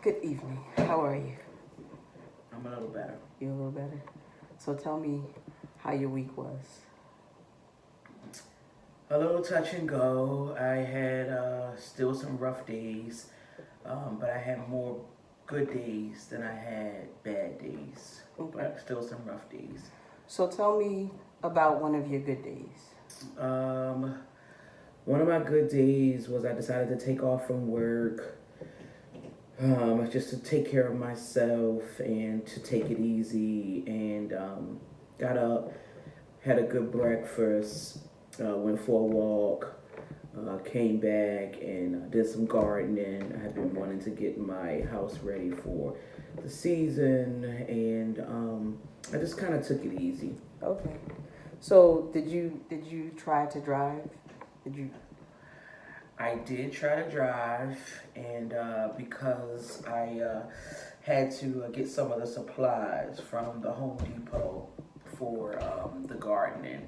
Good evening. How are you? I'm a little better. You a little better? So tell me how your week was. A little touch and go. I had still some rough days, but I had more good days than I had bad days. Okay. But still some rough days. So tell me about one of your good days. Um, One of my good days was I decided to take off from work, just to take care of myself and to take it easy. And got up, had a good breakfast, went for a walk, came back and did some gardening. I have been wanting to get my house ready for the season, and I just kind of took it easy. Okay. So did you try to drive? Did you? I did try to drive, and because I had to get some of the supplies from the Home Depot for the gardening.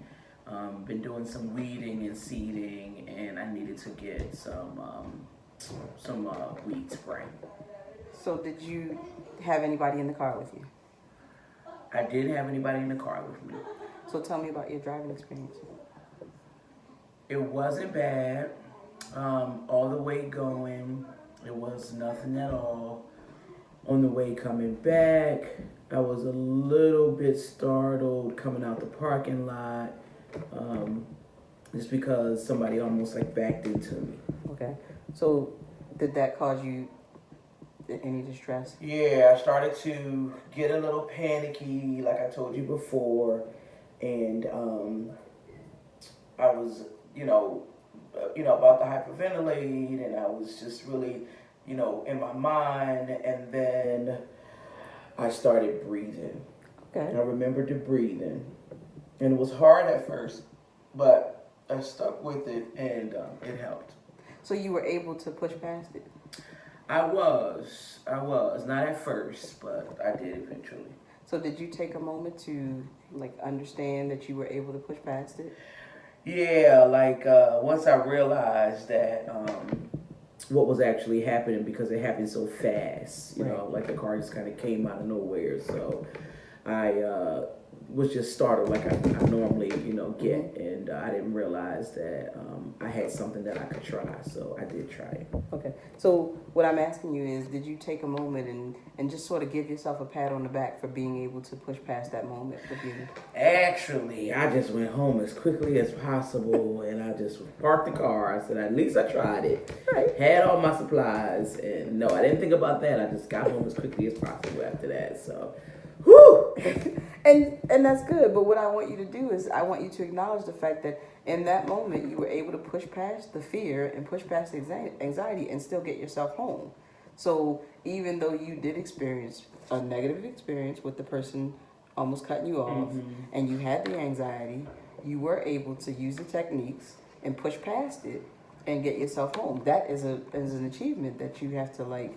Been doing some weeding and seeding, and I needed to get some weed spray. So did you have anybody in the car with you? I didn't have anybody in the car with me. So tell me about your driving experience. It wasn't bad. All the way going, it was nothing at all. On the way coming back, I was a little bit startled coming out the parking lot, just because somebody almost like backed into me. Okay. So did that cause you any distress? Yeah, I started to get a little panicky, like I told you before, and I was, about to hyperventilate, and I was just really, in my mind, and then I started breathing. Okay. I remembered the breathing, and it was hard at first, but I stuck with it, and it helped. So you were able to push past it? I was, not at first, but I did eventually. So did you take a moment to understand that you were able to push past it? Yeah, once I realized that what was actually happening, because it happened so fast, like the car just kind of came out of nowhere. So I was just startled like I normally, get, and I didn't realize that I had something that I could try. So I did try it. Okay. So what I'm asking you is, did you take a moment and just sort of give yourself a pat on the back for being able to push past that moment with you? Actually, I just went home as quickly as possible, and I just parked the car. I said, at least I tried it. Right. Had all my supplies, and no, I didn't think about that. I just got home as quickly as possible after that. So, whew. And that's good. But what I want you to do is I want you to acknowledge the fact that in that moment you were able to push past the fear and push past the anxiety and still get yourself home. So even though you did experience a negative experience with the person almost cutting you off, and you had the anxiety, you were able to use the techniques and push past it and get yourself home. That is an achievement that you have to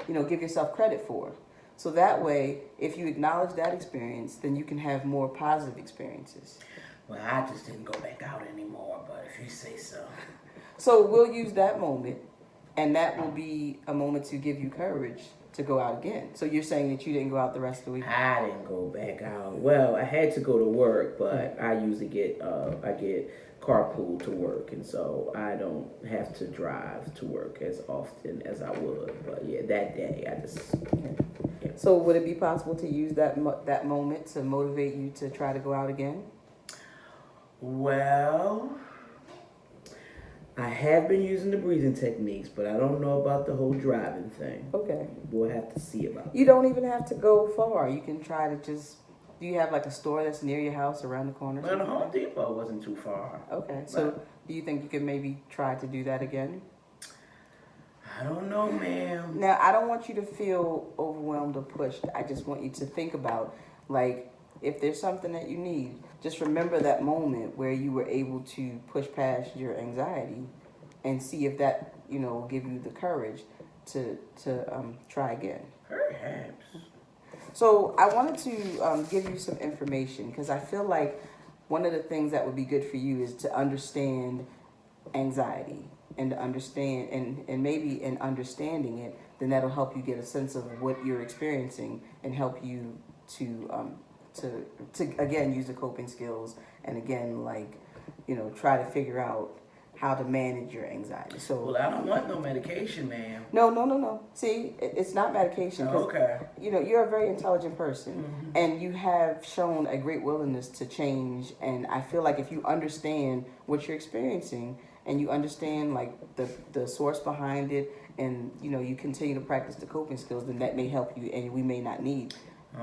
give yourself credit for. So that way, if you acknowledge that experience, then you can have more positive experiences. Well, I just didn't go back out anymore, but if you say so. So we'll use that moment, and that will be a moment to give you courage to go out again. So you're saying that you didn't go out the rest of the week? I didn't go back out. Well, I had to go to work, but I usually get carpool to work, and so I don't have to drive to work as often as I would. But yeah, that day I just. Yeah. So would it be possible to use that moment to motivate you to try to go out again? Well, I have been using the breathing techniques, but I don't know about the whole driving thing. Okay. We'll have to see about it. You don't even have to go far. You can try to just. Do you have a store that's near your house around the corner? Well, the Home Depot wasn't too far. Okay. So do you think you could maybe try to do that again? I don't know, ma'am. Now, I don't want you to feel overwhelmed or pushed. I just want you to think about, if there's something that you need, just remember that moment where you were able to push past your anxiety and see if that, will give you the courage to try again. Perhaps. So I wanted to give you some information because I feel like one of the things that would be good for you is to understand anxiety. and to understand, and maybe in understanding it, then that'll help you get a sense of what you're experiencing and help you to again use the coping skills, and again, like, try to figure out how to manage your anxiety. So Well, I don't want no medication, ma'am. no. See, it's not medication. Okay. You're a very intelligent person, Mm-hmm. and you have shown a great willingness to change. And I feel like if you understand what you're experiencing, and you understand like the source behind it, and you continue to practice the coping skills, then that may help you, and we may not need.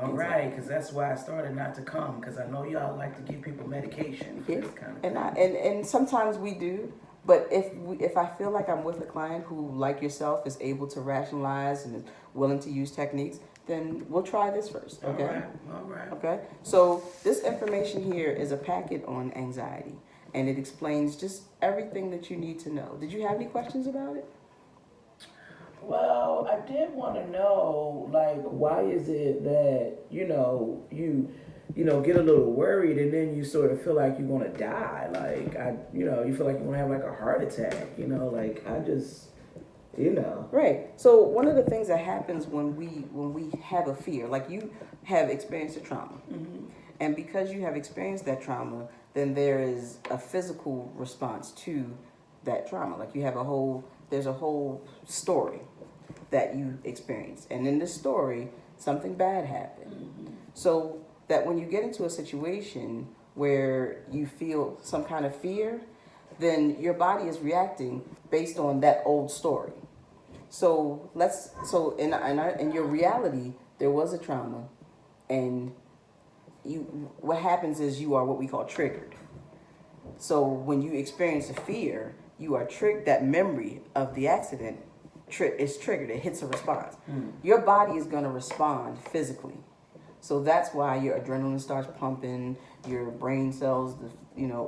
All right, because that's why I started not to come, because I know y'all like to give people medication for this kind of thing. And sometimes we do. But if I feel like I'm with a client who, like yourself, is able to rationalize and is willing to use techniques, then we'll try this first, okay? All right. Okay? So this information here is a packet on anxiety, and it explains just everything that you need to know. Did you have any questions about it? Well, I did want to know, like, why is it that, you get a little worried and then you sort of feel like you're going to die. Like, you feel like you're going to have like a heart attack, like I just, Right. So one of the things that happens when we have a fear, like you have experienced a trauma. Mm-hmm. And because you have experienced that trauma, then there is a physical response to that trauma. Like there's a whole story that you experience. And in this story, something bad happened. Mm-hmm. So that when you get into a situation where you feel some kind of fear, then your body is reacting based on that old story. So in your reality, there was a trauma, and what happens is you are what we call triggered. So when you experience a fear, you are triggered. That memory of the accident is triggered. It hits a response. Your body is going to respond physically. So that's why your adrenaline starts pumping, your brain cells,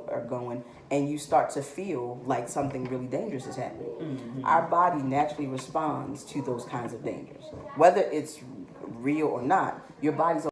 are going, and you start to feel like something really dangerous is happening. Mm-hmm. Our body naturally responds to those kinds of dangers. Whether it's real or not, your body's